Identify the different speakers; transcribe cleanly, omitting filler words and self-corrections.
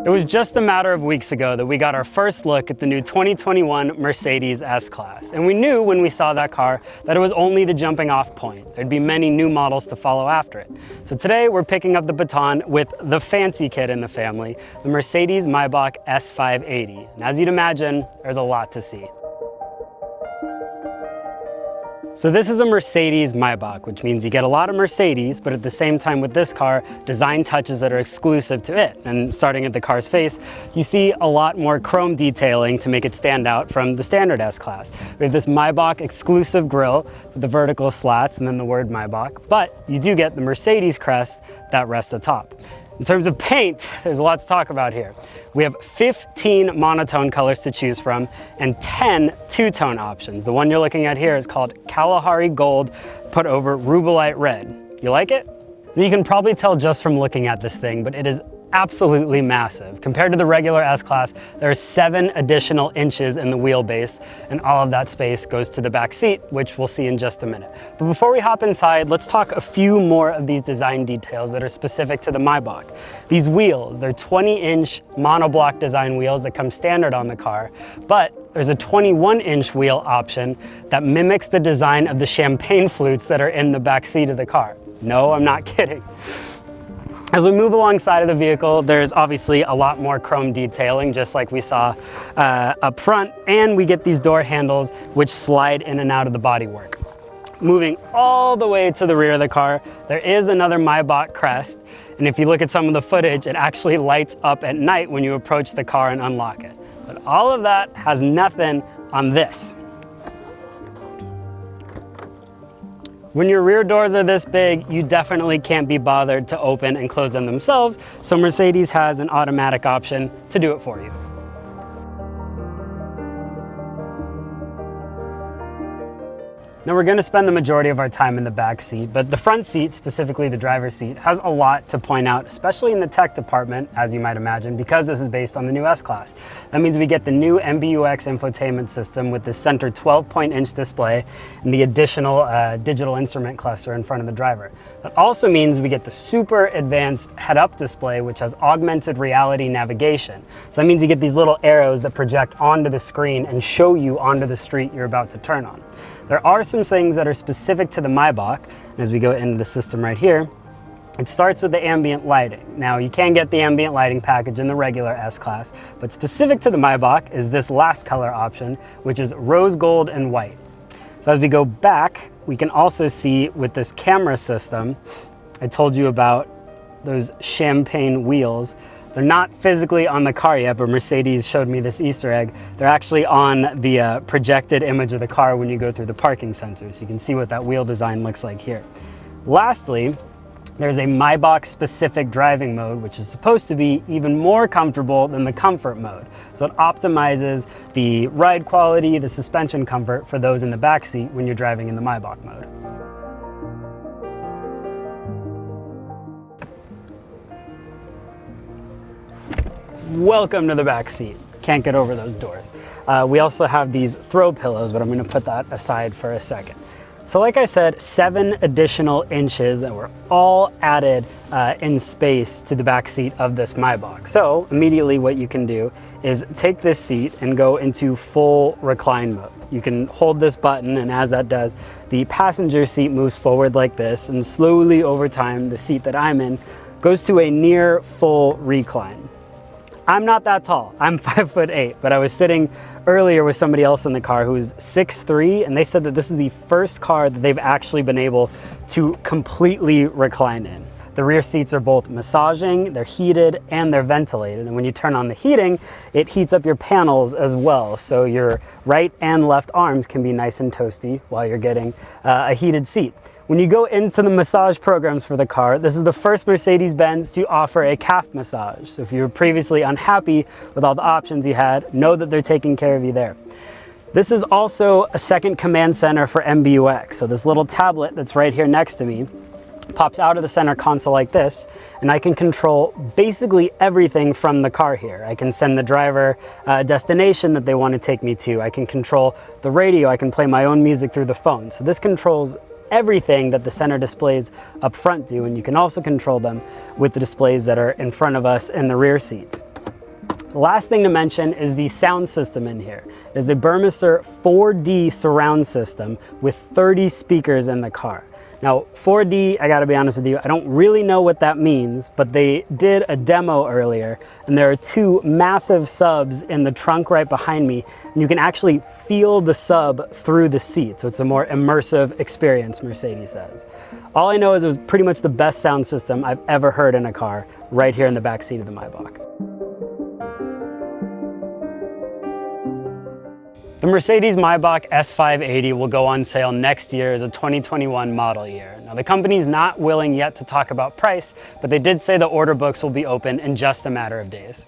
Speaker 1: It was just a matter of weeks ago that we got our first look at the new 2021 Mercedes S-Class. And we knew when we saw that car that it was only the jumping off point. There'd be many new models to follow after it. So today we're picking up the baton with the fancy kid in the family, the Mercedes Maybach S580. And as you'd imagine, there's a lot to see. So this is a Mercedes Maybach, which means you get a lot of Mercedes, but at the same time with this car, design touches that are exclusive to it. And starting at the car's face, you see a lot more chrome detailing to make it stand out from the standard S-Class. We have this Maybach exclusive grille with the vertical slats and then the word Maybach, but you do get the Mercedes crest that rests atop. In terms of paint, there's a lot to talk about here. We have 15 monotone colors to choose from and 10 two-tone options. The one you're looking at here is called Kalahari Gold put over Rubellite Red. You like it? You can probably tell just from looking at this thing, but it is absolutely massive. Compared to the regular S-Class, there are 7 additional inches in the wheelbase, and all of that space goes to the back seat, which we'll see in just a minute. But before we hop inside, let's talk a few more of these design details that are specific to the Maybach. These wheels, they're 20-inch monoblock design wheels that come standard on the car, but there's a 21-inch wheel option that mimics the design of the champagne flutes that are in the back seat of the car. No, I'm not kidding. As we move alongside of the vehicle, there's obviously a lot more chrome detailing, just like we saw up front, and we get these door handles which slide in and out of the bodywork. Moving all the way to the rear of the car, there is another Maybach crest, and if you look at some of the footage, it actually lights up at night when you approach the car and unlock it. But all of that has nothing on this. When your rear doors are this big, you definitely can't be bothered to open and close them themselves, so Mercedes has an automatic option to do it for you. Now we're going to spend the majority of our time in the back seat, but the front seat, specifically the driver's seat, has a lot to point out, especially in the tech department, as you might imagine, because this is based on the new S-Class. That means we get the new MBUX infotainment system with the center 12-inch display and the additional digital instrument cluster in front of the driver. That also means we get the super advanced head-up display, which has augmented reality navigation. So that means you get these little arrows that project onto the screen and show you onto the street you're about to turn on. There are some things that are specific to the Maybach, and as we go into the system right here, it starts with the ambient lighting. Now, you can get the ambient lighting package in the regular S-Class, but specific to the Maybach is this last color option, which is rose gold and white. So as we go back, we can also see with this camera system, I told you about those champagne wheels. They're not physically on the car yet, but Mercedes showed me this Easter egg. They're actually on the projected image of the car when you go through the parking sensor. So you can see what that wheel design looks like here. Lastly, there's a Maybach specific driving mode, which is supposed to be even more comfortable than the comfort mode. So it optimizes the ride quality, the suspension comfort for those in the back seat when you're driving in the Maybach mode. Welcome to the back seat. Can't get over those doors. We also have these throw pillows, but I'm going to put that aside for a second. So like I said, 7 additional inches that were all added in space to the back seat of this Maybach. So immediately what you can do is take this seat and go into full recline mode. You can hold this button, and as that does, the passenger seat moves forward like this, and slowly over time, the seat that I'm in goes to a near full recline. I'm not that tall. I'm 5'8", but I was sitting earlier with somebody else in the car who's 6'3", and they said that this is the first car that they've actually been able to completely recline in. The rear seats are both massaging, they're heated, and they're ventilated. And when you turn on the heating, it heats up your panels as well. So your right and left arms can be nice and toasty while you're getting a heated seat. When you go into the massage programs for the car, this is the first Mercedes-Benz to offer a calf massage. So if you were previously unhappy with all the options you had, know that they're taking care of you there. This is also a second command center for MBUX. So this little tablet that's right here next to me pops out of the center console like this, and I can control basically everything from the car here. I can send the driver a destination that they want to take me to. I can control the radio. I can play my own music through the phone. So this controls everything that the center displays up front do, and you can also control them with the displays that are in front of us in the rear seats. The last thing to mention is the sound system in here. It is a Burmester 4D surround system with 30 speakers in the car. Now, 4D, I gotta be honest with you, I don't really know what that means, but they did a demo earlier, and there are two massive subs in the trunk right behind me, and you can actually feel the sub through the seat, so it's a more immersive experience, Mercedes says. All I know is it was pretty much the best sound system I've ever heard in a car, right here in the back seat of the Maybach. The Mercedes Maybach S580 will go on sale next year as a 2021 model year. Now, the company's not willing yet to talk about price, but they did say the order books will be open in just a matter of days.